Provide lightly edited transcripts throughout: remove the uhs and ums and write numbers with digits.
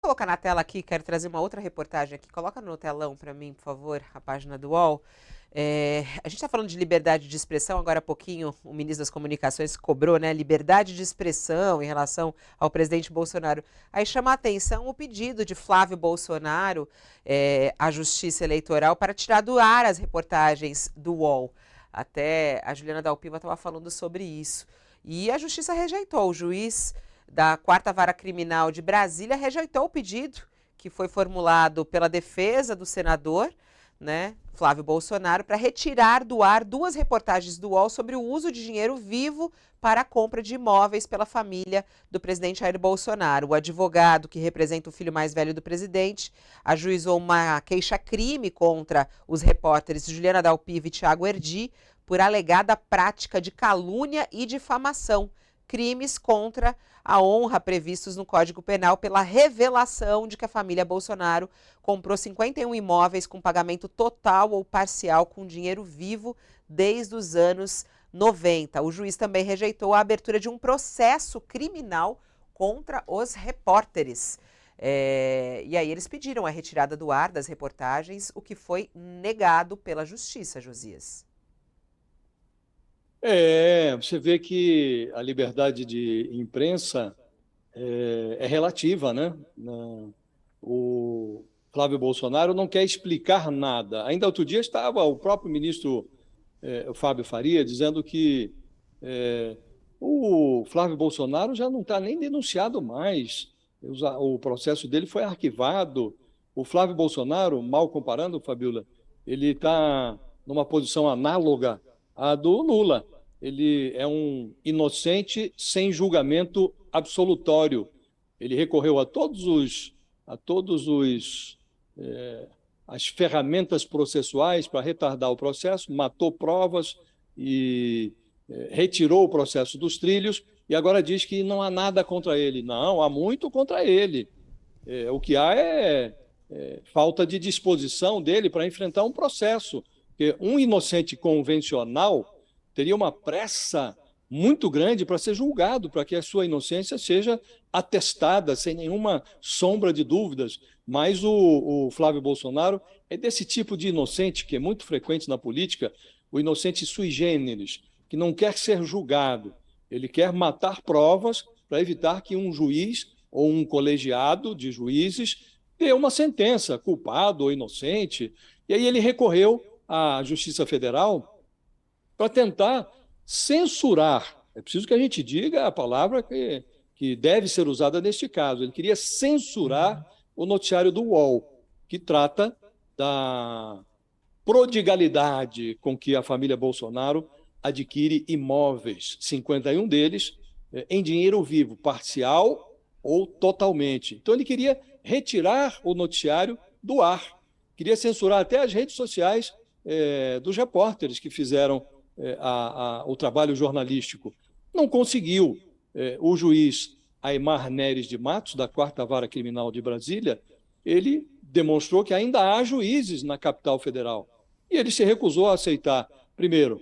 colocar na tela aqui, quero trazer uma outra reportagem aqui. Coloca no telão para mim, por favor, a página do UOL. A gente está falando de liberdade de expressão, agora há pouquinho o ministro das Comunicações cobrou, né, liberdade de expressão em relação ao presidente Bolsonaro. Aí chama a atenção o pedido de Flávio Bolsonaro à Justiça Eleitoral para tirar do ar as reportagens do UOL. Até a Juliana Dalpiva estava falando sobre isso. E a Justiça rejeitou. O juiz da 4ª Vara Criminal de Brasília rejeitou o pedido que foi formulado pela defesa do senador, né, Flávio Bolsonaro, para retirar do ar 2 reportagens do UOL sobre o uso de dinheiro vivo para a compra de imóveis pela família do presidente Jair Bolsonaro. O advogado que representa o filho mais velho do presidente ajuizou uma queixa-crime contra os repórteres Juliana Dalpiva e Thiago Erdi por alegada prática de calúnia e difamação, crimes contra a honra previstos no Código Penal pela revelação de que a família Bolsonaro comprou 51 imóveis com pagamento total ou parcial com dinheiro vivo desde os anos 90. O juiz também rejeitou a abertura de um processo criminal contra os repórteres. E aí eles pediram a retirada do ar das reportagens, o que foi negado pela Justiça, Josias. Você vê que a liberdade de imprensa é relativa, né? O Flávio Bolsonaro não quer explicar nada. Ainda outro dia estava o próprio ministro Fábio Faria dizendo que o Flávio Bolsonaro já não está nem denunciado mais. O processo dele foi arquivado. O Flávio Bolsonaro, mal comparando, Fabiola, ele está numa posição análoga à do Lula. Ele é um inocente sem julgamento absolutório. Ele recorreu a as ferramentas processuais para retardar o processo, matou provas e retirou o processo dos trilhos e agora diz que não há nada contra ele. Não, há muito contra ele. O que há é falta de disposição dele para enfrentar um processo. Porque um inocente convencional teria uma pressa muito grande para ser julgado, para que a sua inocência seja atestada sem nenhuma sombra de dúvidas. Mas o Flávio Bolsonaro é desse tipo de inocente que é muito frequente na política, o inocente sui generis, que não quer ser julgado. Ele quer matar provas para evitar que um juiz ou um colegiado de juízes dê uma sentença, culpado ou inocente. E aí ele recorreu à Justiça Federal para tentar censurar. É preciso que a gente diga a palavra que deve ser usada neste caso. Ele queria censurar o noticiário do UOL, que trata da prodigalidade com que a família Bolsonaro adquire imóveis, 51 deles em dinheiro vivo, parcial ou totalmente. Então ele queria retirar o noticiário do ar, queria censurar até as redes sociais dos repórteres que fizeram o trabalho jornalístico. Não conseguiu. O juiz Aimar Neres de Matos, da 4ª Vara Criminal de Brasília, ele demonstrou que ainda há juízes na capital federal. E ele se recusou a aceitar, primeiro,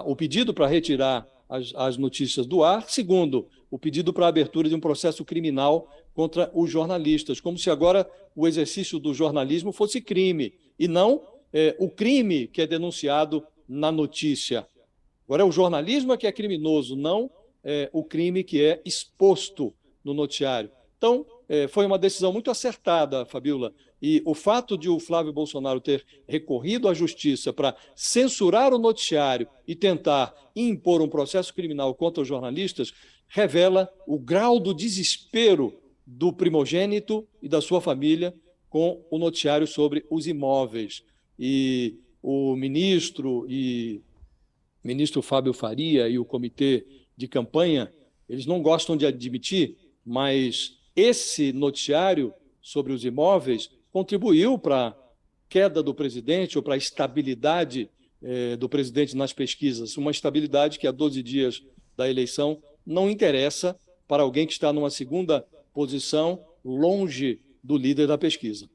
o pedido para retirar as notícias do ar, segundo, o pedido para a abertura de um processo criminal contra os jornalistas, como se agora o exercício do jornalismo fosse crime, e não o crime que é denunciado na notícia. Agora, é o jornalismo que é criminoso, não o crime que é exposto no noticiário. Então, foi uma decisão muito acertada, Fabiola, e o fato de o Flávio Bolsonaro ter recorrido à justiça para censurar o noticiário e tentar impor um processo criminal contra os jornalistas revela o grau do desespero do primogênito e da sua família com o noticiário sobre os imóveis. E o ministro Fábio Faria e o comitê de campanha, eles não gostam de admitir, mas esse noticiário sobre os imóveis contribuiu para a queda do presidente ou para a estabilidade do presidente nas pesquisas, uma estabilidade que há 12 dias da eleição não interessa para alguém que está numa segunda posição longe do líder da pesquisa.